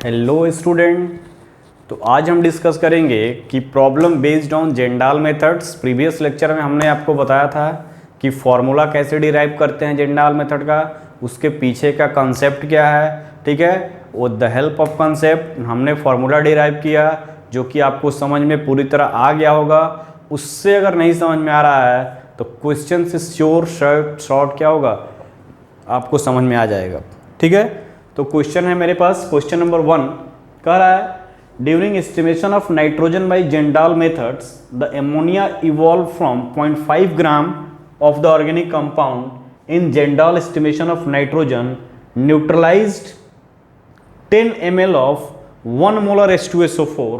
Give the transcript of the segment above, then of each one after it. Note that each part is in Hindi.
Hello student. तो आज हम डिस्कस करेंगे कि problem based on Kjeldahl methods. Previous lecture में हमने आपको बताया था कि फॉर्मूला कैसे डिराइव करते हैं जेंडाल मेथड का, उसके पीछे का कंसेप्ट क्या है। ठीक है, with the help of concept हमने फॉर्मूला डिराइव किया जो कि आपको समझ में पूरी तरह आ गया होगा। उससे अगर नहीं समझ में आ रहा है तो क्वेश्चन से श्योर शॉर्ट क्या होगा, आपको समझ में आ जाएगा। ठीक है, तो क्वेश्चन है मेरे पास, क्वेश्चन नंबर 1 कह रहा है during estimation of nitrogen by Kjeldahl methods the ammonia evolve from 0.5 gram of the organic compound in Kjeldahl estimation of nitrogen neutralised 10 ml of 1 molar H2SO4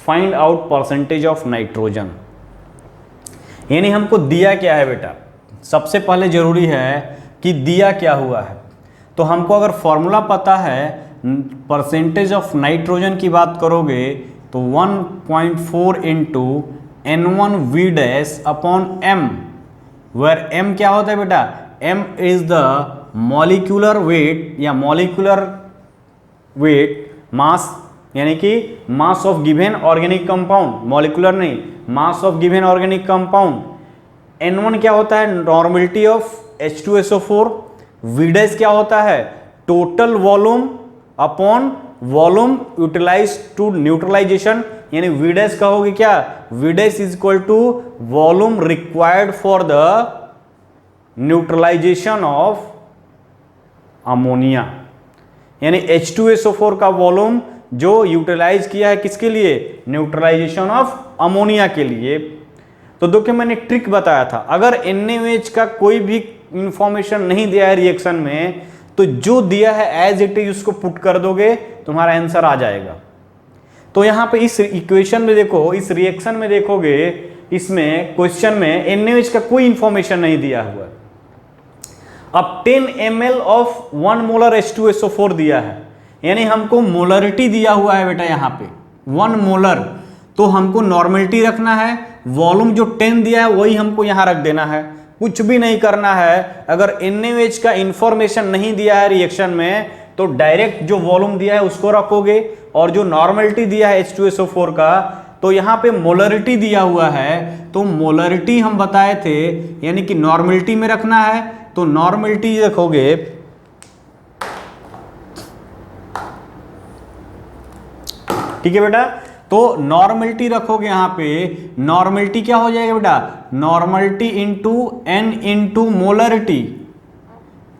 find out percentage of nitrogen. यानी हमको दिया क्या है बेटा, सबसे पहले जरूरी है कि दिया क्या हुआ है। तो हमको अगर फॉर्मूला पता है परसेंटेज ऑफ नाइट्रोजन की बात करोगे तो 1.4 into N1V dash upon M, where M क्या होता है बेटा, M is the molecular weight या मॉलिक्यूलर वेट मास, यानी कि mass of given organic compound, molecular नहीं, mass of given organic compound. N1 क्या होता है, normality of H2SO4। V dash क्या होता है, total volume upon volume utilize to neutralization, यानी V डैश कहोगे क्या, V dash is equal to volume required for the neutralization of ammonia, यानी H2SO4 का वॉल्यूम जो यूटिलाइज किया है किसके लिए, न्यूट्रलाइजेशन ऑफ अमोनिया के लिए। तो देखिए मैंने ट्रिक बताया था, अगर NaOH का कोई भी इंफॉर्मेशन नहीं दिया है रिएक्शन में तो जो दिया है एज इट इज उसको पुट कर दोगे, तुम्हारा आंसर आ जाएगा। तो यहां पे इस इक्वेशन में देखो, इस रिएक्शन में देखोगे, इसमें क्वेश्चन में NaOH का कोई इंफॉर्मेशन नहीं दिया हुआ। अब 10 ml ऑफ 1 मोलर H2SO4 दिया है, यानी हमको मोलरिटी दिया हुआ है बेटा यहां पे 1 मोलर, तो हमको नॉर्मलिटी रखना है, वॉल्यूम जो 10 दिया है वही हमको यहां रख देना है, कुछ भी नहीं करना है। अगर NaOH का इंफॉर्मेशन नहीं दिया है रिएक्शन में तो डायरेक्ट जो वॉल्यूम दिया है उसको रखोगे, और जो नॉर्मलिटी दिया है H2SO4 का, तो यहां पे मोलरिटी दिया हुआ है तो मोलरिटी हम बताए थे, यानी कि नॉर्मलिटी में रखना है। तो नॉर्मलिटी रखोगे, ठीक है बेटा, तो नॉर्मलिटी रखोगे यहां पे, नॉर्मलिटी क्या हो जाएगा बेटा, normality into N into molarity,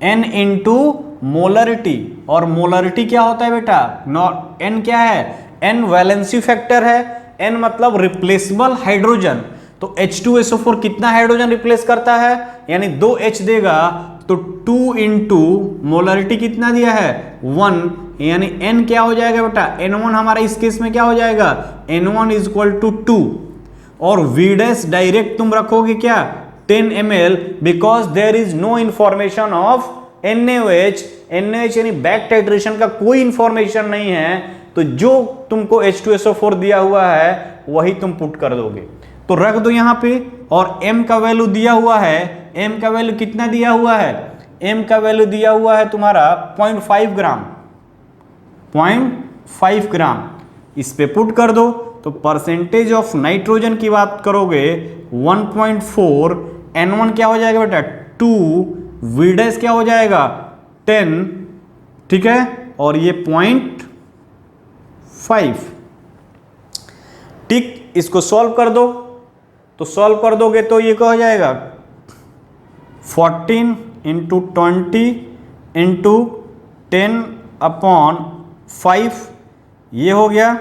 N into molarity. और मोलरिटी क्या होता है बेटा, N क्या है, N वैलेंसी फैक्टर है, N मतलब रिप्लेसेबल हाइड्रोजन। तो H2SO4 कितना हाइड्रोजन रिप्लेस करता है, यानी 2H देगा, तो 2 इंटू मोलरिटी कितना दिया है 1, यानी N क्या हो जाएगा बेटा, N1 हमारा इस केस में क्या हो जाएगा, N1 इज इक्वल टू 2। और V डैश डायरेक्ट तुम रखोगे क्या 10 ml, because there is no information of NaOH, यानी बैक टाइट्रेशन का कोई इंफॉर्मेशन नहीं है, तो जो तुमको H2SO4 दिया हुआ है वही तुम पुट कर दोगे। तो रख दो यहां पे, और M का वैल्यू दिया हुआ है, M का वैल्यू कितना दिया हुआ है, M का वैल्यू दिया हुआ है तुम्हारा 0.5 ग्राम, 0.5 ग्राम, इस पे पुट कर दो। तो परसेंटेज ऑफ नाइट्रोजन की बात करोगे 1.4, N1 क्या हो जाएगा बेटा 2, V डैश क्या हो जाएगा 10, ठीक है, और ये 0.5। ठीक, इसको सॉल्व कर दो, तो सॉल्व कर दोगे तो ये क्या हो जाएगा 14 इंटू 20 इंटू 10 अपॉन 5, ये हो गया।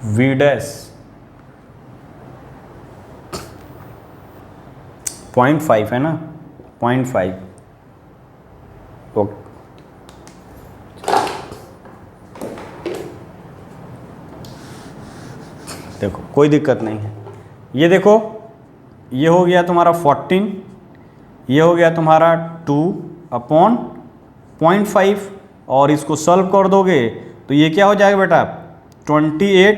V डैश 0.5 है ना, 0.5, ओके। देखो कोई दिक्कत नहीं है, ये देखो ये हो गया तुम्हारा 14, ये हो गया तुम्हारा 2 अपॉन 0.5, और इसको सॉल्व कर दोगे तो ये क्या हो जाएगा बेटा 28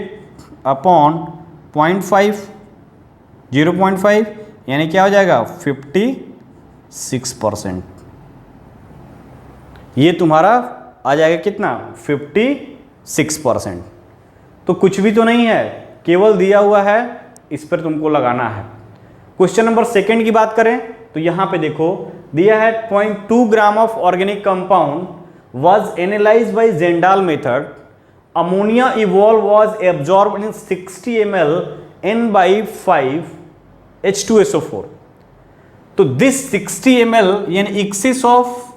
अपॉन 0.5, 0.5 यानी क्या हो जाएगा 50 6%। ये तुम्हारा आ जाएगा कितना, 56%। तो कुछ भी तो नहीं है, केवल दिया हुआ है, इस पर तुमको लगाना है। क्वेश्चन नंबर सेकंड की बात करें तो यहां पे देखो दिया है 0.2 gram of organic compound was analysed by Kjeldahl method, ammonia evolve was absorbed in 60 ml N/5 H2SO4। तो दिस 60 ml यानी एक्सेस ऑफ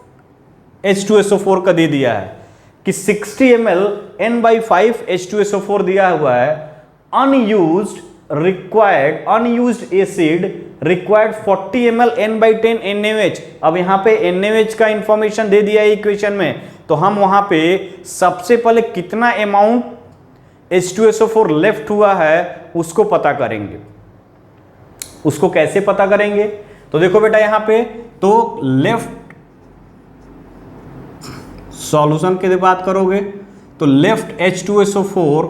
H2SO4 का दे दिया है कि 60 ml N/5 H2SO4 दिया हुआ है, unused acid required 40 ml N/10 NaOH। अब यहां पे NaOH का इंफॉर्मेशन दे दिया है इक्वेशन में, तो हम वहां पे सबसे पहले कितना अमाउंट H2SO4 लेफ्ट हुआ है उसको पता करेंगे। उसको कैसे पता करेंगे, तो देखो बेटा यहां पे तो लेफ्ट सॉल्यूशन की बात करोगे तो left H2SO4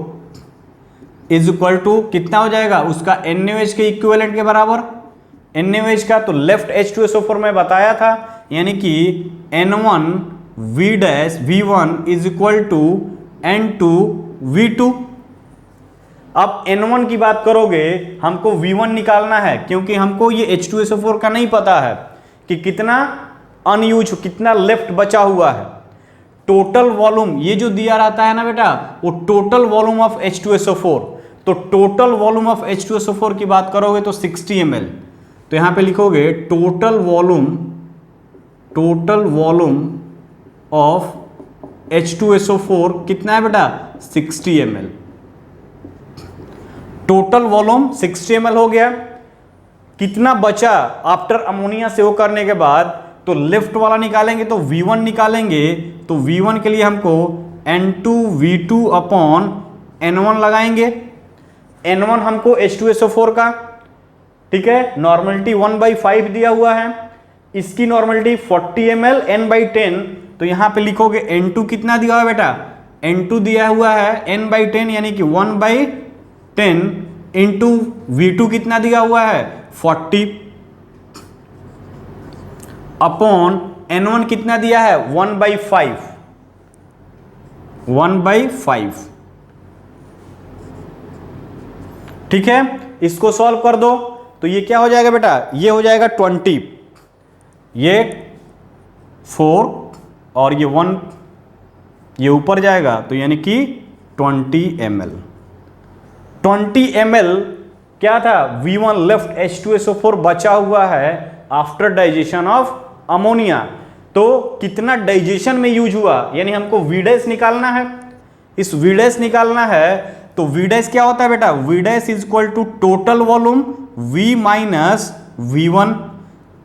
is equal to कितना हो जाएगा, उसका NaOH के इक्विवेलेंट के बराबर NaOH का। तो लेफ्ट H2SO4 में बताया था, यानी कि N1 V'(V1) is equal to N2 V2। अब N1 की बात करोगे, हमको V1 निकालना है, क्योंकि हमको ये H2SO4 का नहीं पता है कि कितना अनयूज, कितना लेफ्ट बचा हुआ है। टोटल वॉल्यूम ये जो दिया रहता है ना बेटा, वो टोटल वॉल्यूम ऑफ H2SO4। तो टोटल वॉल्यूम ऑफ H2SO4 की बात करोगे तो 60 ml। तो यहां पे लिखोगे टोटल वॉल्यूम ऑफ H2SO4 कितना है बेटा, 60 ml। टोटल वॉल्यूम 60 ml हो गया। कितना बचा आफ्टर अमोनिया से वो करने के बाद, तो लेफ्ट वाला निकालेंगे तो V1 निकालेंगे। तो V1 के लिए हमको N2 V2 अपॉन N1 लगाएंगे। N1 हमको H2SO4 का, ठीक है, नॉर्मलिटी 1/5 दिया हुआ है, इसकी नॉर्मलिटी 40 ml N/10। तो यहां पे लिखोगे N2 कितना दिया हुआ है बेटा, N2 दिया हुआ है N/10 यानी कि 1/10 इंटू V2 कितना दिया हुआ है 40 अपॉन N1 कितना दिया है 1/5। ठीक है, इसको सॉल्व कर दो तो ये क्या हो जाएगा बेटा, ये हो जाएगा 20, ये 4 और ये 1 ये ऊपर जाएगा, तो यानी कि 20 ml। 20 ml क्या था, V1 लेफ्ट H2SO4 बचा हुआ है आफ्टर डाइजेशन ऑफ अमोनिया। तो कितना डाइजेशन में यूज हुआ, यानी हमको V' निकालना है। इस V' निकालना है तो V' क्या होता है बेटा, V' is equal to total volume V minus V1।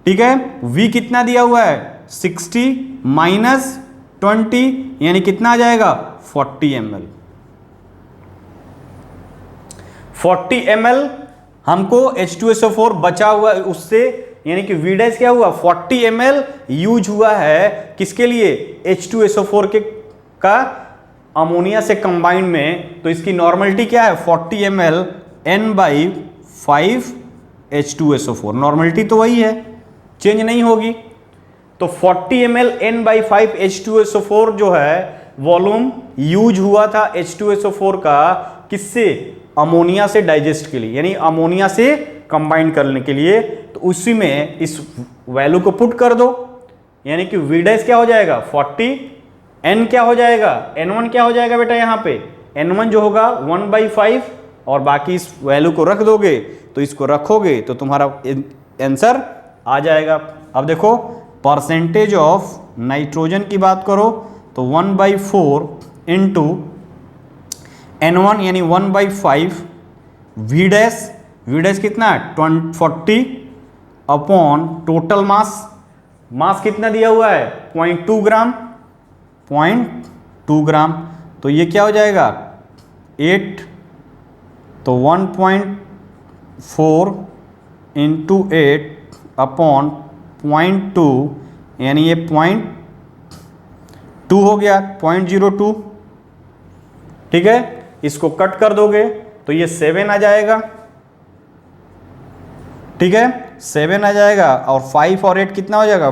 ठीक है, V कितना दिया हुआ है 60 माइनस 20 यानी कितना आ जाएगा 40 ml। 40 ml हमको H2SO4 बचा हुआ उससे, यानी कि V' क्या हुआ 40 ml यूज हुआ है किसके लिए, H2SO4 के का अमोनिया से कंबाइंड में। तो इसकी नॉर्मलिटी क्या है 40 ml N/5 H2SO4, नॉर्मलिटी तो वही है, चेंज नहीं होगी। तो 40 ml N/5 H2SO4 जो है वॉल्यूम यूज हुआ था H2SO4 का किससे, अमोनिया से डाइजेस्ट के लिए, यानी अमोनिया से कंबाइन करने के लिए। तो उसी में इस वैल्यू को पुट कर दो, यानी कि V' क्या हो जाएगा 40, N क्या हो जाएगा, N1 क्या हो जाएगा बेटा, यहाँ पे N1 जो होगा 1/5 और बाकी इस वैल्यू को रख दोगे, तो इसको रखोगे तो तुम्हारा आंसर आ जाएगा। अब देखो परसेंटेज ऑफ नाइट्रोजन की बात करो तो 1/4 इंटू N1 यानी 1/5 V' कितना 40 अपॉन टोटल मास कितना दिया हुआ है 0.2 ग्राम। तो ये क्या हो जाएगा 8, तो 1.4 इंटू 8 अपॉन 0.2 यानी ये 0.2 हो गया 0.02। ठीक है, इसको कट कर दोगे तो ये 7 आ जाएगा। ठीक है, 7 आ जाएगा, और 5 और 8 कितना हो जाएगा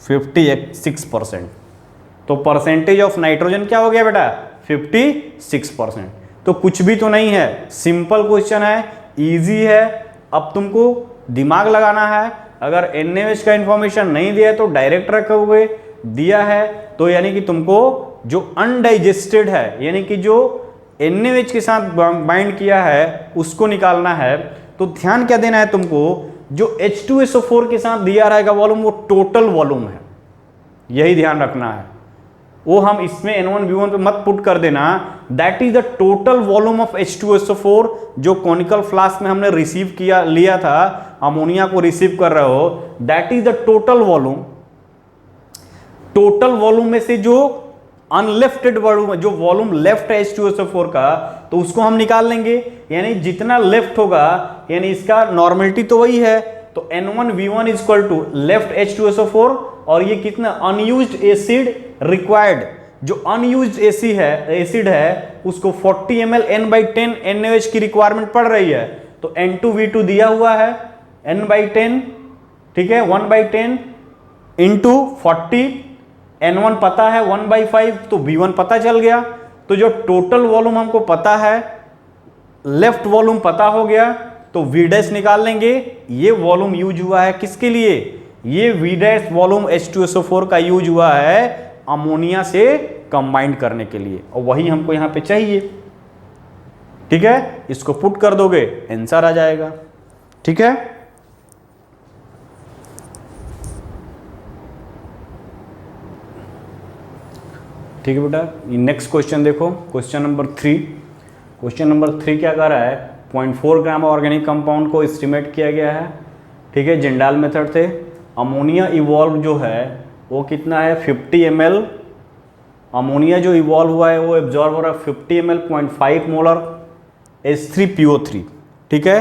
56%। तो परसेंटेज ऑफ नाइट्रोजन क्या हो गया बेटा 56%। तो कुछ भी तो नहीं है, सिंपल क्वेश्चन है, इजी है। अब तुमको दिमाग लगाना है। अगर NaOH का इंफॉर्मेशन नहीं दिया है तो डायरेक्ट रखोगे, दिया है तो यानी कि तुमको जो अनडाइजेस्टेड है, यानी कि जो NaOH के साथ बाइंड किया है उसको निकालना है। तो ध्यान क्या देना है तुमको, जो H2SO4 के साथ दिया रहेगा वॉल्यूम वो टोटल वॉल्यूम है, यही ध्यान रखना है। वो हम इसमें N1V1 पे मत पुट कर देना, that is the total volume of H2SO4 जो कॉनिकल फ्लास्क में हमने रिसीव किया लिया था, अमोनिया को रिसीव कर रहे हो, that is the total volume. Total volume में से जो अनलेफ्टेड वॉल्यूम, जो वॉल्यूम लेफ्ट है H2SO4 का, तो उसको हम निकाल लेंगे। यानी जितना लेफ्ट होगा, यानी इसका नॉर्मलिटी तो वही है, तो N1V1 is equal to left H2SO4, और ये कितना अनयूज्ड एसिड रिक्वायर्ड, जो अनयूज्ड एसिड है उसको 40 ml N/10 NaOH की रिक्वायरमेंट पड़ रही है। तो N2V2 दिया हुआ है N/10, ठीक है, 1/10 इंटू 40, N1 पता है 1/5, तो V1 पता चल गया। तो जो टोटल वॉल्यूम हमको पता है, लेफ्ट वॉल्यूम पता हो गया, तो V' निकाल लेंगे। ये वॉल्यूम यूज हुआ है किसके लिए, ये V' वॉल्यूम H2SO4 का यूज हुआ है अमोनिया से कंबाइन करने के लिए, और वही हमको यहां पे चाहिए। ठीक है, इसको पुट कर दोगे आंसर आ जाएगा। ठीक है, ठीक है बेटा, नेक्स्ट क्वेश्चन देखो, क्वेश्चन नंबर 3। क्वेश्चन नंबर 3 क्या कर रहा है, 0.4 ग्राम ऑर्गेनिक कंपाउंड को एस्टिमेट किया गया है, ठीक है, जिंडाल मेथड से। अमोनिया इवॉल्व जो है वो कितना है 50 ml, अमोनिया जो इवॉल्व हुआ है वो एब्जॉर्ब हो रहा है 50 ml 0.5 मोलर H3PO3, ठीक है।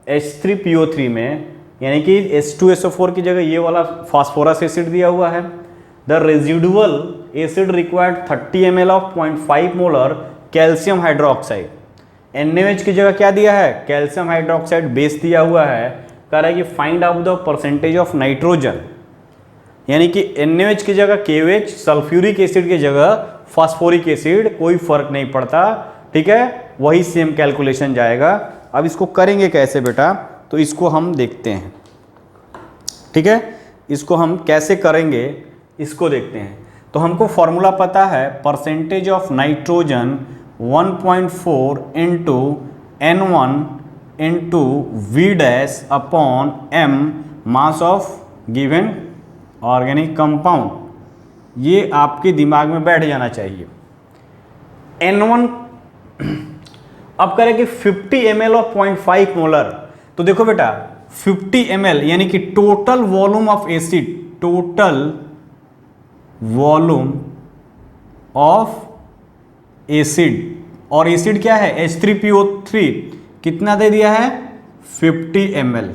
H3PO3 में यानी कि H2SO4 की जगह ये वाला फास्फोरस एसिड दिया हुआ है। The residual acid required 30 ml of 0.5 molar calcium hydroxide. NaOH की जगह क्या दिया है, कैल्शियम हाइड्रोक्साइड बेस दिया हुआ है। कह रहा है कि find out the percentage of nitrogen, यानी कि NaOH की जगह KOH, सल्फ्यूरिक एसिड की जगह फास्फोरिक एसिड, कोई फर्क नहीं पड़ता, ठीक है, वही सेम कैलकुलेशन जाएगा। अब इसको करेंगे कैसे बेटा, तो इसको हम देखते हैं, ठीक है, इसको हम कैसे करेंगे इसको देखते हैं। तो हमको फॉर्मूला पता है, percentage of nitrogen 1.4 into N1 into V' upon M mass of given organic compound. ये आपके दिमाग में बैठ जाना चाहिए। N1 अब करें कि 50 ml ऑफ 0.5 मोलर, तो देखो बेटा 50 ml यानी कि total volume of acid, total volume of acid, और एसिड क्या है H3PO3, कितना दे दिया है 50 ml,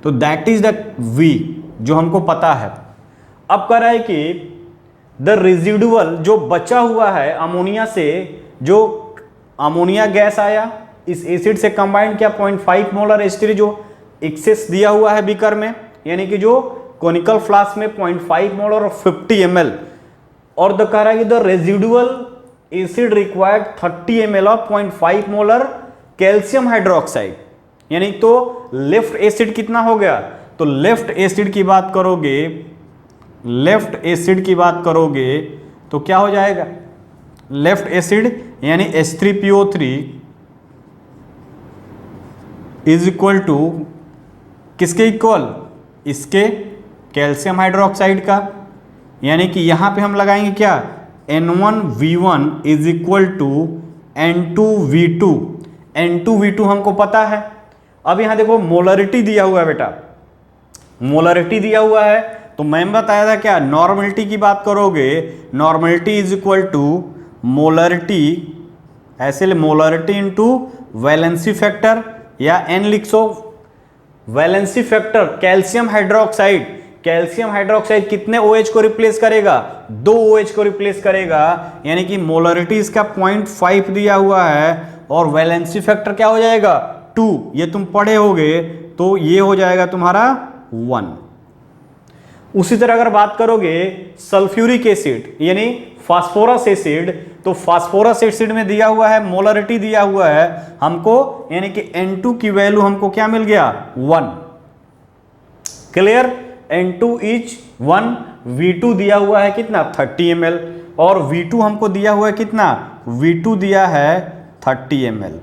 तो दैट इज द V जो हमको पता है। अब कह रहा है कि द रेजिडुअल जो बचा हुआ है अमोनिया से, जो अमोनिया गैस आया इस एसिड से कंबाइंड किया 0.5 मोलर H3 जो एक्सेस दिया हुआ है बीकर में, यानी कि जो कोनिकल फ्लास्क में 0.5 मोलर और 50 ml, और द कह रहा है कि the residual acid required 30 ml of 0.5 molar calcium hydroxide, यानी तो लेफ्ट एसिड कितना हो गया, तो लेफ्ट एसिड की बात करोगे, लेफ्ट एसिड की बात करोगे तो क्या हो जाएगा, लेफ्ट एसिड यानी H3PO3 इज इक्वल टू किसके इक्वल, इसके कैल्शियम हाइड्रोक्साइड का, यानी कि यहां पे हम लगाएंगे क्या N1V1 is equal to N2V2। N2V2 हमको पता है। अब यहां देखो मोलरिटी दिया हुआ है बेटा, मोलरिटी दिया हुआ है, तो मैं बताया था क्या, नॉर्मलिटी की बात करोगे, normality is equal to molarity, ऐसे मोलरिटी इंटू वैलेंसी फैक्टर, या N लिख सो valency factor calcium hydroxide. Calcium hydroxide कितने OH को रिप्लेस करेगा, 2 OH को रिप्लेस करेगा, यानी कि मोलरिटी इसका 0.5 दिया हुआ है, और वैलेंसी फैक्टर क्या हो जाएगा 2, ये तुम पढ़े होगे। तो तो ये हो जाएगा तुम्हारा 1। उसी तरह अगर बात करोगे सल्फ्यूरिक एसिड यानी फास्फोरस एसिड, तो फास्फोरस एसिड में दिया हुआ है, मोलरिटी दिया हुआ है हमको, यानी कि N2 की वैल्यू हमको क्या मिल गया 1। क्लियर, N2 इज 1, V2 दिया हुआ है कितना 30 ml, और V2 हमको दिया हुआ है कितना, V2 दिया है 30 ml।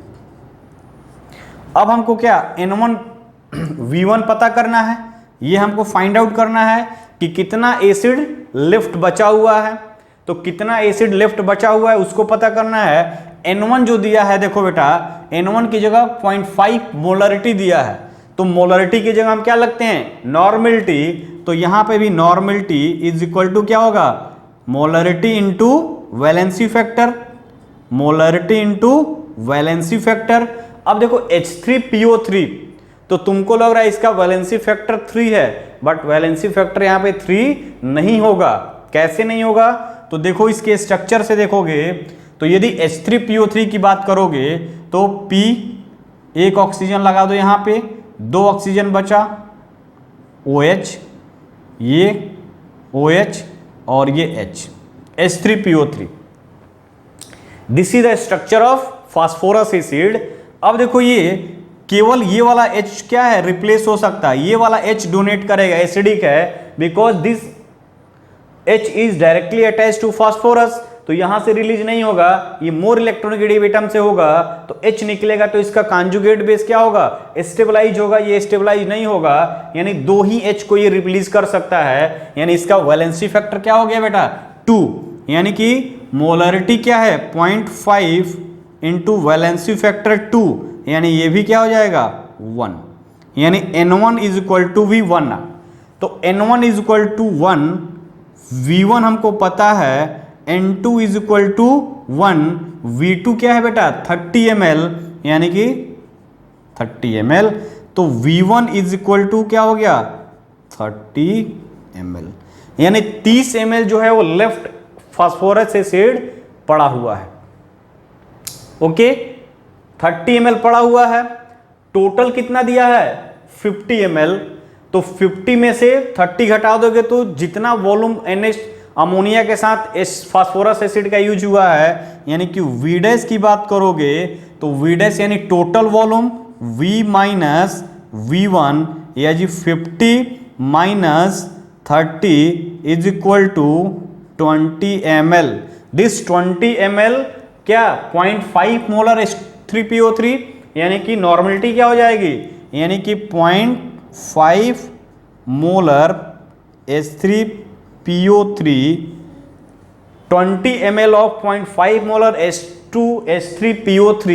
अब हमको क्या N1 V1 पता करना है, ये हमको फाइंड आउट करना है कि कितना एसिड लेफ्ट बचा हुआ है। तो कितना एसिड लेफ्ट बचा हुआ है उसको पता करना है। N1 जो दिया है, देखो बेटा N1 की जगह 0.5 मोलरिटी दिया है, तो मोलरिटी की जगह हम क्या लगते हैं नॉर्मलिटी, तो यहां पे भी नॉर्मलिटी इज इक्वल टू क्या होगा molarity into valency factor, molarity into valency factor. अब देखो H3PO3, तो तुमको लग रहा है इसका वैलेंसी फैक्टर 3 है, बट वैलेंसी फैक्टर यहाँ पे 3 नहीं होगा। कैसे नहीं होगा, तो देखो इसके स्ट्रक्चर से देखोगे तो यदि H3PO3 की बात करोगे तो P, एक ऑक्सीजन लगा दो यहाँ पे, 2 ऑक्सीजन बचा, OH, ये OH और ये H, H3PO3। This is the structure of phosphorus acid. अब देखो ये केवल ये वाला H क्या है रिप्लेस हो सकता है, ये वाला H डोनेट करेगा, एसिडिक है, because this H is directly attach to phosphorus, तो यहां से रिलीज नहीं होगा, ये मोर इलेक्ट्रोनेगेटिव एटम से होगा, तो H निकलेगा, तो इसका कॉन्जुगेट बेस क्या होगा स्टेबलाइज होगा, ये स्टेबलाइज नहीं होगा, यानी 2 ही H को ये रिप्लेस कर सकता है, यानी इसका वैलेंसी फैक्टर क्या हो गया बेटा 2, यानी कि मोलरिटी क्या है 0.5 इंटू वैलेंसी फैक्टर 2, यानी ये भी क्या हो जाएगा 1, यानी N1 is equal to V1। तो N1 is equal to 1, V1 हमको पता है, N2 is equal to 1, V2 क्या है बेटा 30 ml, यानी कि 30 ml, तो V1 इज इक्वल टू क्या हो गया 30 ml, यानी 30 ml जो है वो लेफ्ट फास्फोरस एसिड पड़ा हुआ है। ओके, 30 ml पड़ा हुआ है, टोटल कितना दिया है 50 ml, तो 50 में से 30 घटा दोगे तो जितना वॉल्यूम NH अमोनिया के साथ फास्फोरस एसिड का यूज हुआ है, यानी कि V डैश की बात करोगे तो V डैश यानी total volume V minus V1, या जी 50 minus 30 is equal to 20 ml। This 20 ml क्या 0.5 मोलर H3PO3, यानी कि नॉर्मलिटी क्या हो जाएगी, यानी कि 0.5 molar H3PO3, 20 ml of 0.5 molar H3PO3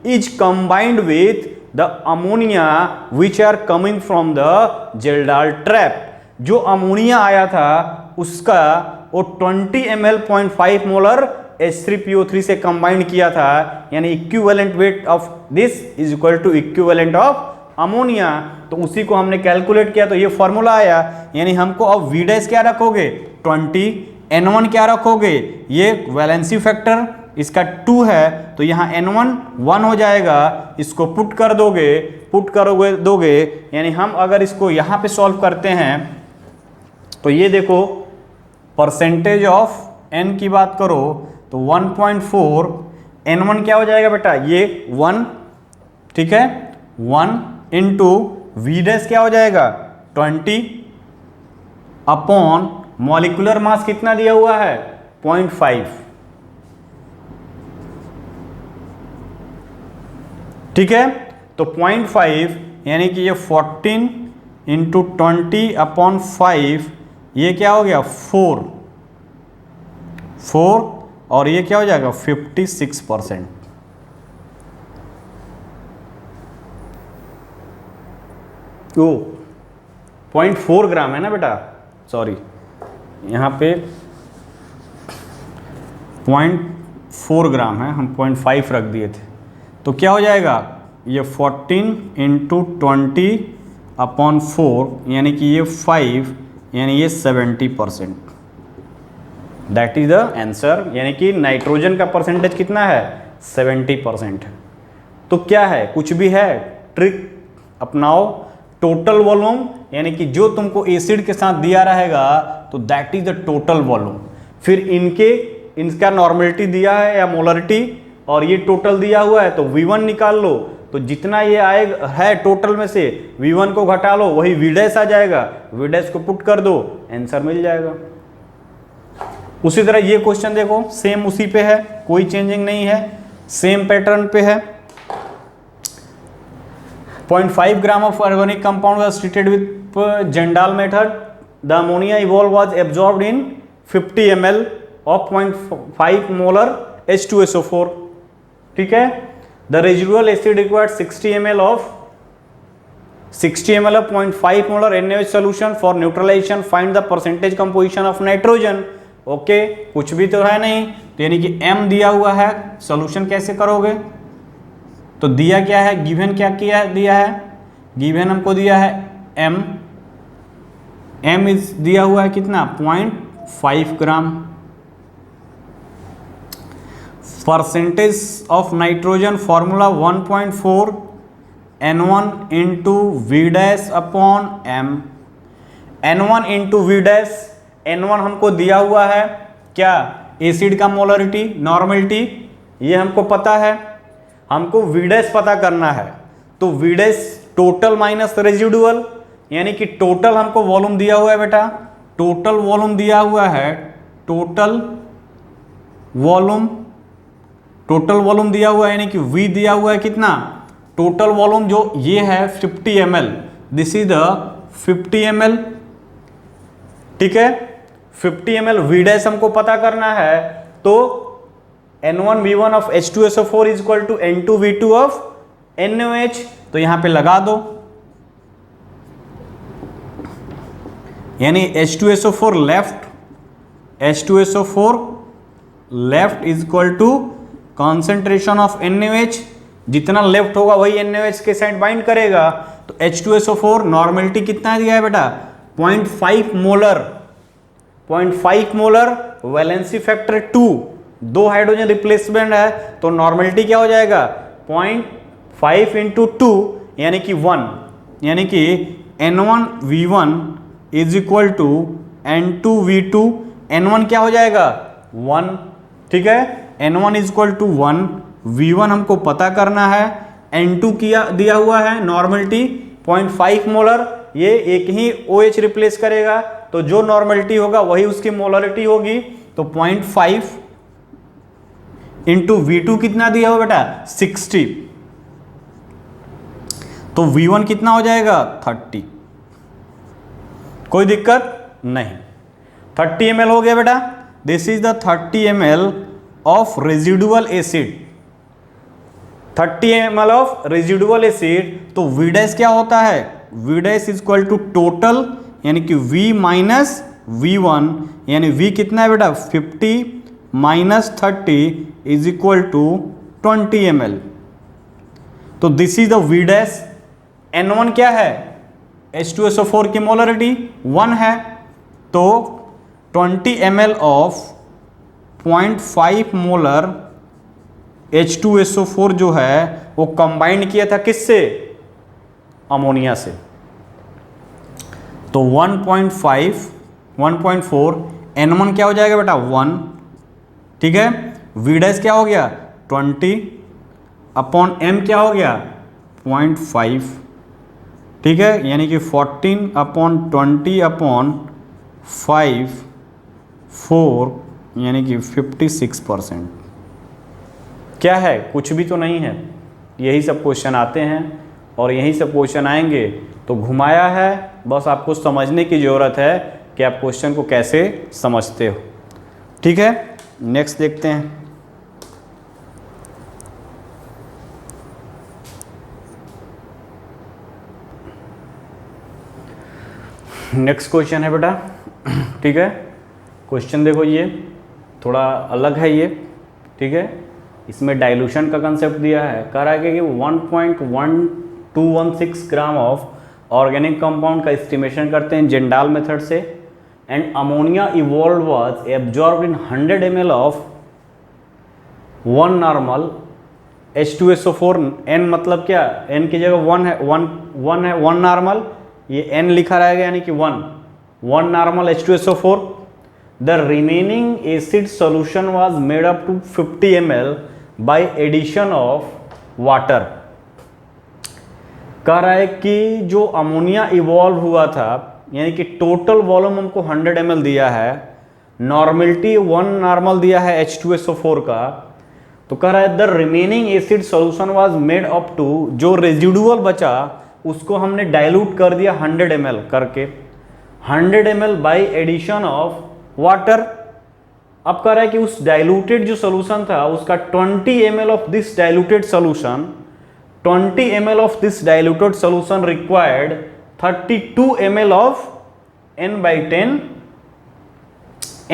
is combined with the ammonia which are coming from the Geldal trap। जो अमोनिया आया था उसका वो 20 ml 0.5 मोलर H3PO3 से कंबाइंड किया था, यानी equivalent weight of this is equal to equivalent of ammonia, तो उसी को हमने कैलकुलेट किया, तो ये फॉर्मूला आया। यानी हमको अब V डैश क्या रखोगे 20, N1 क्या रखोगे, ये वैलेंसी फैक्टर इसका 2 है, तो यहाँ N1 1 हो जाएगा, इसको पुट कर दोगे, यानी हम अगर इसको यहाँ पे सॉल्व करते हैं तो ये देखो परसेंटेज ऑफ N की बात करो तो 1.4, N1 क्या हो जाएगा बेटा ये 1, ठीक है 1 इंटू V डैश क्या हो जाएगा 20 अपॉन मॉलिक्यूलर मास कितना दिया हुआ है 0.5, ठीक है, तो 0.5 यानी कि ये 14 इंटू 20 अपॉन 5, ये क्या हो गया 4, और ये क्या हो जाएगा 56%। ओ 0.4 ग्राम है ना बेटा, सॉरी यहाँ पे 0.4 ग्राम है, हम 0.5 रख दिए थे, तो क्या हो जाएगा ये 14 इंटू 20 अपॉन 4, यानी कि ये 5, यानी ये 70%। दैट इज द आंसर, यानी कि नाइट्रोजन का परसेंटेज कितना है 70%। तो क्या है, कुछ भी है ट्रिक अपनाओ, टोटल वॉल्यूम, यानी कि जो तुमको एसिड के साथ दिया रहेगा तो that is the total volume. फिर इनका नॉर्मलिटी दिया है या मोलरिटी, और ये टोटल दिया हुआ है तो V1 निकाल लो, तो जितना ये आएगा है टोटल में से V1 को घटा लो, वही V डैश आ जाएगा, V डैश को पुट कर दो, आंसर मिल जाएगा। उसी तरह ये क्वेश्चन देखो, सेम उसी पे है, कोई चेंजिंग नहीं है, सेम पैटर्न पे है। 0.5 gram of organic compound was treated with Kjeldahl method, the ammonia evolve was absorbed in 50 ml of 0.5 molar H2SO4, ठीक है। The residual acid required 60 ml of 0.5 molar NaOH solution for neutralisation, find the percentage composition of nitrogen. Okay, कुछ भी तो है नहीं, तो यानी कि M दिया हुआ है, सॉल्यूशन कैसे करोगे, तो दिया क्या है, गिवन क्या किया दिया है, गिवन हमको दिया है M इज दिया हुआ है कितना 0.5 gram. Percentage of nitrogen formula 1.4 N1 into V dash upon M, N1 into V dash, N1 हमको दिया हुआ है क्या, एसिड का मोलरिटी, नॉर्मलिटी, ये हमको पता है, हमको V डैश पता करना है, तो V dash total minus residual, यानी कि टोटल हमको वॉल्यूम दिया हुआ है बेटा, टोटल वॉल्यूम दिया हुआ है, टोटल वॉल्यूम दिया हुआ है, यानी कि V दिया हुआ है कितना, टोटल वॉल्यूम जो ये है 50 ml, this is the 50 ml, ठीक है। 50 ml V डैश हमको पता करना है, तो N1V1 of H2SO4 is equal to N2V2 of NaOH, तो यहां पे लगा दो, यानी H2SO4 left is equal to concentration of NaOH, जितना लेफ्ट होगा वही NaOH के साइड बाइंड करेगा, तो H2SO4 नॉर्मलिटी कितना दिया है बेटा 0.5 molar, valency factor 2, 2 hydrogen replacement है, तो नॉर्मलिटी क्या हो जाएगा 0.5 इंटू 2 यानी कि 1, यानी कि N1V1 is equal to N2V2, N1 क्या हो जाएगा 1, ठीक है, N1 is equal to 1, V1 हमको पता करना है, N2 किया दिया हुआ है नॉर्मलिटी 0.5 मोलर, ये एक ही OH रिप्लेस करेगा, तो जो नॉर्मलिटी होगा वही उसकी मोलरिटी होगी, तो 0.5 इंटू V2 कितना दिया हुआ बेटा 60, तो V1 कितना हो जाएगा 30, कोई दिक्कत नहीं, 30 ml हो गया बेटा, this is the 30 ml of residual acid, 30 ml of residual acid, तो V डैश क्या होता है, V dash is equal to total, यानी कि V माइनस V1, यानी V कितना है बेटा 50 minus 30 is equal to 20 ml, तो this is the V dash. N1 क्या है, H2SO4 की मोलरिटी 1 है, तो 20 ml ऑफ 0.5 मोलर H2SO4 जो है वो कंबाइंड किया था किससे, अमोनिया से, तो 1.5 1.4 N1 क्या हो जाएगा बेटा 1, ठीक है, V डैश क्या हो गया 20 अपॉन M क्या हो गया 0.5, ठीक है, यानी कि 14 अपॉन 20 अपॉन 5 4, यानी कि 56%, क्या है, कुछ भी तो नहीं है, यही सब क्वेश्चन आते हैं और यही सब क्वेश्चन आएंगे, तो घुमाया है, बस आपको समझने की ज़रूरत है कि आप क्वेश्चन को कैसे समझते हो, ठीक है। नेक्स्ट देखते हैं, नेक्स्ट क्वेश्चन है बेटा, ठीक है, क्वेश्चन देखो ये थोड़ा अलग है ये, ठीक है, इसमें डाइल्यूशन का कंसेप्ट दिया है, कह रहा है कि 1.1216 ग्राम ऑफ ऑर्गेनिक कंपाउंड का एस्टिमेशन करते हैं जेंडाल मेथड से, and ammonia evolve was absorbed in 100 ml of 1 normal H2SO4 N मतलब क्या, N की जगह 1 है, 1 है, 1 नॉर्मल, ये N लिखा रहेगा यानी कि 1 normal H2SO4। The remaining acid solution was made up to 50 ml by addition of water. कह रहा है कि जो अमोनिया इवॉल्व हुआ था, यानी कि टोटल वॉल्यूम हमको 100 ml दिया है, नॉर्मलिटी 1 नॉर्मल दिया है H2SO4 का, तो कह रहा है the remaining acid solution was made up to, जो रेजिडुअल बचा उसको हमने डाइल्यूट कर दिया 100 ml करके, 100 ml by addition of water. अब कह रहा है कि उस डाइल्यूटेड जो सोल्यूशन था उसका 20 ml of this diluted solution, 20 ml of this diluted solution required 32 ml of N/10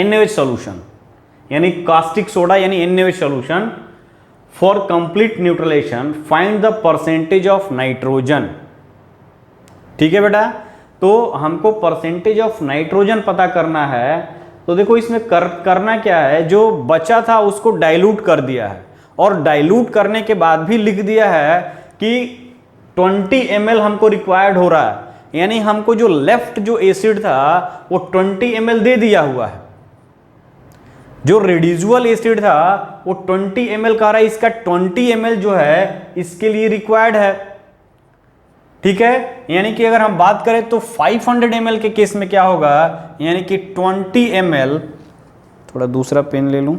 NaOH solution, यानी कास्टिक सोडा यानी NaOH solution for complete neutralization. Find the percentage of nitrogen. ठीक है बेटा, तो हमको परसेंटेज ऑफ नाइट्रोजन पता करना है। तो देखो इसमें करना क्या है, जो बचा था उसको डाइल्यूट कर दिया है, और डाइल्यूट करने के बाद भी लिख दिया है कि 20 ml हमको रिक्वायर्ड हो रहा है, यानी हमको जो लेफ्ट जो एसिड था वो 20 ml दे दिया हुआ है, जो रेडिजुअल एसिड था वो 20 ml का रहा है, इसका 20 ml जो है इसके लिए रिक्वायर्ड है। ठीक है, यानी कि अगर हम बात करें तो 500 ml के केस में क्या होगा, यानी कि 20 ml, थोड़ा दूसरा पेन ले लूं,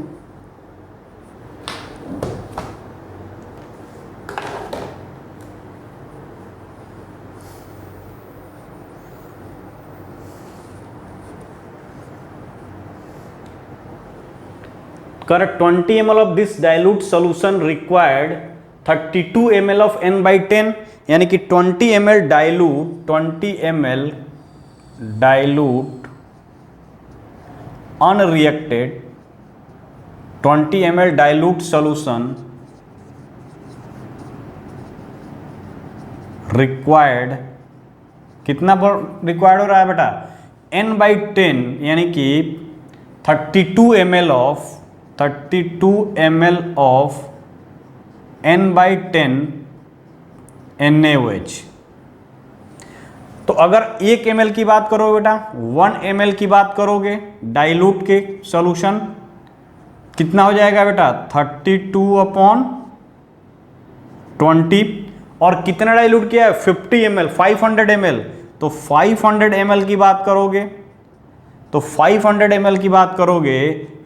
correct, 20 ml of this dilute solution required 32 ml of N/10, यानी कि 20 ml dilute unreacted 20 ml dilute solution required, कितना रिक्वायर्ड हो रहा है बेटा, N/10, यानी कि 32 ml of N/10 NaOH। तो अगर 1 ml की बात करोगे बेटा, 1 ml की बात करोगे डाइल्यूट के सॉल्यूशन, कितना हो जाएगा बेटा, 32/20, और कितना डाइल्यूट किया है, 50 ml, 500 ml, तो 500 ml की बात करोगे, तो 500 ml की बात करोगे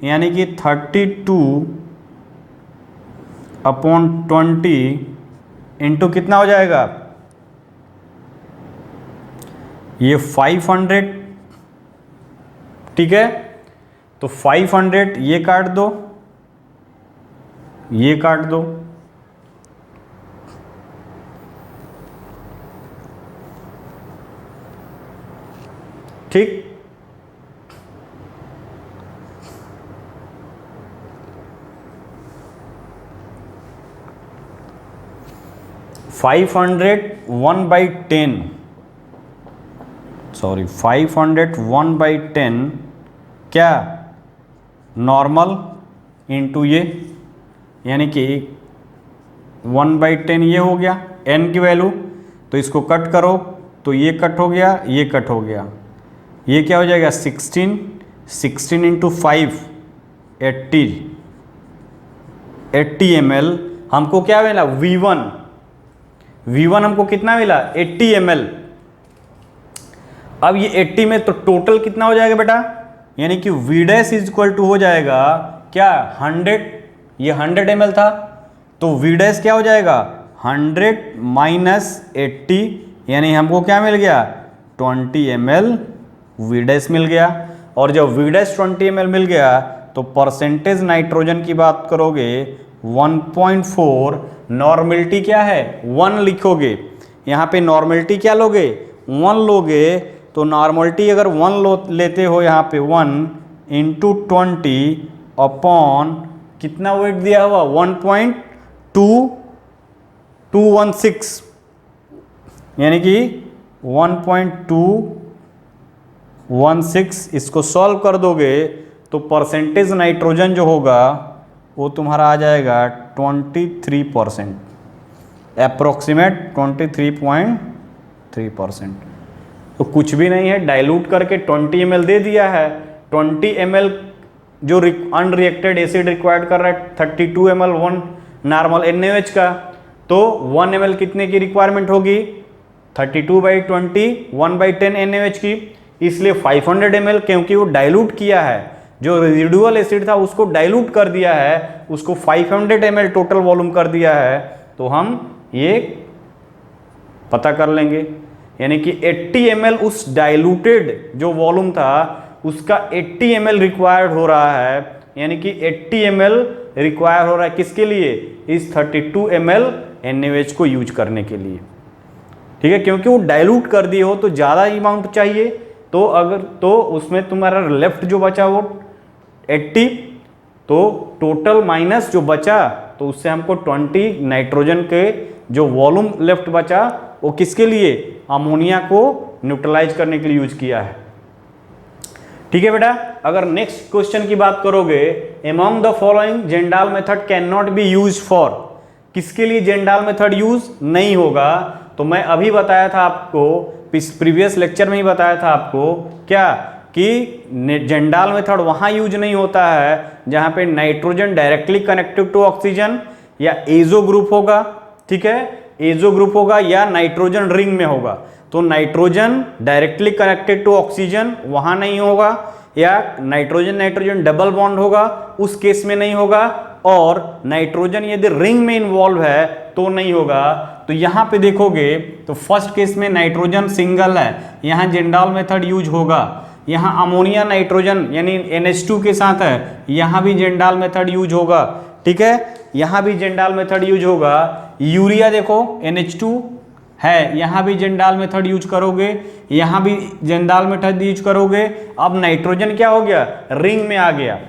यानी कि 32/20 इंटू कितना हो जाएगा, ये 500, ठीक है, तो 500 ये काट दो, ये काट दो, ठीक, सॉरी 501/10 क्या, नॉर्मल इंटू ये, यानी कि 1/10 ये हो गया n की वैल्यू, तो इसको कट करो तो ये कट हो गया, ये कट हो गया, ये क्या हो जाएगा 16 इंटू 5 80 ml। हमको क्या मिला, V1 हमको कितना मिला, 80 ml। अब ये 80 में तो टोटल कितना हो जाएगा बेटा, यानी कि V dash is equal to हो जाएगा क्या 100, ये 100 ml था, तो V डैश क्या हो जाएगा 100 माइनस 80, यानी हमको क्या मिल गया 20 ml V डैश मिल गया। और जब V डैश 20 ml मिल गया तो परसेंटेज नाइट्रोजन की बात करोगे 1.4, नॉर्मलिटी क्या है 1 लिखोगे, यहाँ पे नॉर्मलिटी क्या लोगे 1 लोगे, तो नॉर्मलिटी अगर 1 लेते हो यहाँ पे 1 इंटू 20 अपॉन कितना वेट दिया हुआ 1.2216, यानी कि 1.216, इसको सॉल्व कर दोगे तो परसेंटेज नाइट्रोजन जो होगा वो तुम्हारा आ जाएगा 23%, अप्रोक्सीमेट 23.3%। तो कुछ भी नहीं है, डाइल्यूट करके 20 ml दे दिया है। 20 ml जो अनरिएक्टेड एसिड रिक्वायर्ड कर रहा है 32 ml 1 नॉर्मल NaOH का, तो 1 ml कितने की रिक्वायरमेंट होगी? 32/20 1/10 NaOH की, इसलिए 500 ml, क्योंकि वो डाइल्यूट किया है, जो रेजिडुअल एसिड था उसको डाइल्यूट कर दिया है, उसको 500 ml टोटल वॉल्यूम कर दिया है, तो हम ये पता कर लेंगे। यानी कि 80 ml उस डाइल्यूटेड जो वॉल्यूम था उसका 80 ml रिक्वायर्ड हो रहा है, यानी कि 80 ml रिक्वायर हो रहा है किसके लिए? इस 32 ml NaOH को यूज करने के लिए, ठीक है, क्योंकि वो डाइल्यूट कर दिए हो तो ज़्यादा अमाउंट चाहिए। तो अगर तो उसमें तुम्हारा लेफ्ट जो बचा वो 80, तो टोटल माइनस जो बचा तो उससे हमको 20 नाइट्रोजन के जो वॉल्यूम लेफ्ट बचा वो किसके लिए? अमोनिया को न्यूट्रलाइज करने के लिए यूज किया है। ठीक है बेटा, अगर नेक्स्ट क्वेश्चन की बात करोगे, among the following Kjeldahl method can not be use for, किसके लिए जेंडाल मेथड यूज नहीं होगा? तो मैं अभी बताया था आपको, प्रीवियस लेक्चर में ही बताया था आपको क्या, कि जेंडाल मेथड वहां यूज नहीं होता है जहां पे nitrogen directly connected to oxygen या एजो ग्रुप होगा, ठीक है, एजो ग्रुप होगा या नाइट्रोजन रिंग में होगा। तो nitrogen directly connected to oxygen वहां नहीं होगा, या नाइट्रोजन नाइट्रोजन डबल बॉन्ड होगा उस केस में नहीं होगा, और नाइट्रोजन यदि रिंग में इन्वॉल्व है तो नहीं होगा। तो यहां पे देखोगे तो फर्स्ट केस में नाइट्रोजन सिंगल है, यहां जेंडाल मेथड यूज होगा। यहां अमोनिया नाइट्रोजन यानी NH2 के साथ है, यहां भी जेंडाल मेथड यूज होगा, ठीक है, यहां भी जेंडाल मेथड यूज होगा। यूरिया देखो NH2 है, यहां भी जेंडाल मेथड यूज करोगे, यहां भी जेंडाल मेथड यूज करोगे। अब नाइट्रोजन क्या हो गया? रिंग में आ गया,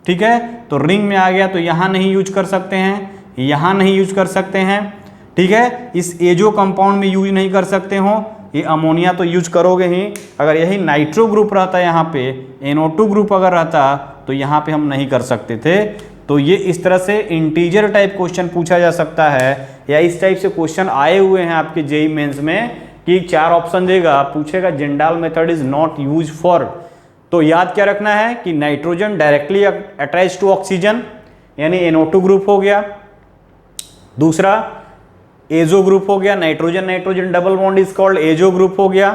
ठीक है, तो रिंग में आ गया तो यहां नहीं यूज कर सकते हैं, यहां नहीं यूज कर सकते हैं, ठीक है, इस एजो कंपाउंड में यूज नहीं कर सकते हो, ये अमोनिया तो यूज करोगे ही। अगर यही नाइट्रो ग्रुप रहता यहाँ पे, NO2 ग्रुप अगर रहता तो यहाँ पे हम नहीं कर सकते थे। तो ये इस तरह से इंटीजर टाइप क्वेश्चन पूछा जा सकता है, या इस टाइप से क्वेश्चन आए हुए हैं आपके जेईई मेंस में कि 4 ऑप्शन देगा, पूछेगा Kjeldahl method is not use for. तो याद क्या रखना है कि nitrogen directly attach to oxygen यानी NO2 ग्रुप हो गया, दूसरा एजो ग्रुप हो गया, nitrogen nitrogen double bond is called azo group हो गया,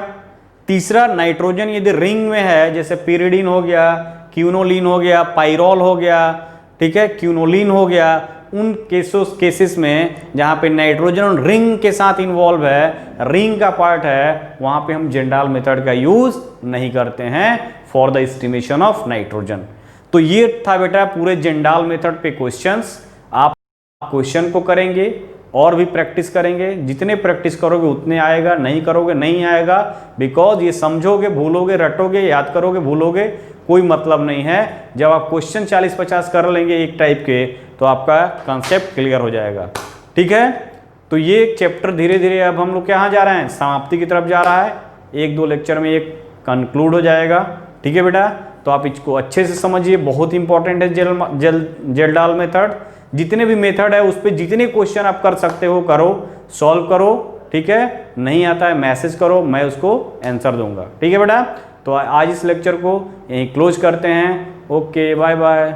तीसरा नाइट्रोजन यदि रिंग में है जैसे पिरिडीन हो गया, क्यूनोलिन हो गया, पाइरोल हो गया, ठीक है, क्यूनोलिन हो गया, उन केसेस में जहां पे नाइट्रोजन रिंग के साथ इन्वॉल्व है, रिंग का पार्ट है, वहां पे हम जेंडाल मेथड का यूज नहीं करते हैं for the estimation of nitrogen. तो ये था बेटा पूरे जेंडाल मेथड पे क्वेश्चंस। आप क्वेश्चन को करेंगे और भी प्रैक्टिस करेंगे, जितने प्रैक्टिस करोगे उतने आएगा, नहीं करोगे नहीं आएगा, बिकॉज ये समझोगे भूलोगे, रटोगे याद करोगे भूलोगे, कोई मतलब नहीं है। जब आप क्वेश्चन 40-50 कर लेंगे एक टाइप के तो आपका कॉन्सेप्ट क्लियर हो जाएगा, ठीक है। तो ये चैप्टर धीरे धीरे अब हम लोग कहाँ जा रहे हैं? समाप्ति की तरफ जा रहा है, 1-2 लेक्चर में एक कंक्लूड हो जाएगा, ठीक है बेटा। तो आप इसको अच्छे से समझिए, बहुत इंपॉर्टेंट है जेंडाल मेथड। जितने भी मेथड है उस पर जितने क्वेश्चन आप कर सकते हो करो, सॉल्व करो, ठीक है, नहीं आता है मैसेज करो, मैं उसको आंसर दूंगा, ठीक है बेटा। तो आज इस लेक्चर को यहीं क्लोज करते हैं। Okay, bye bye.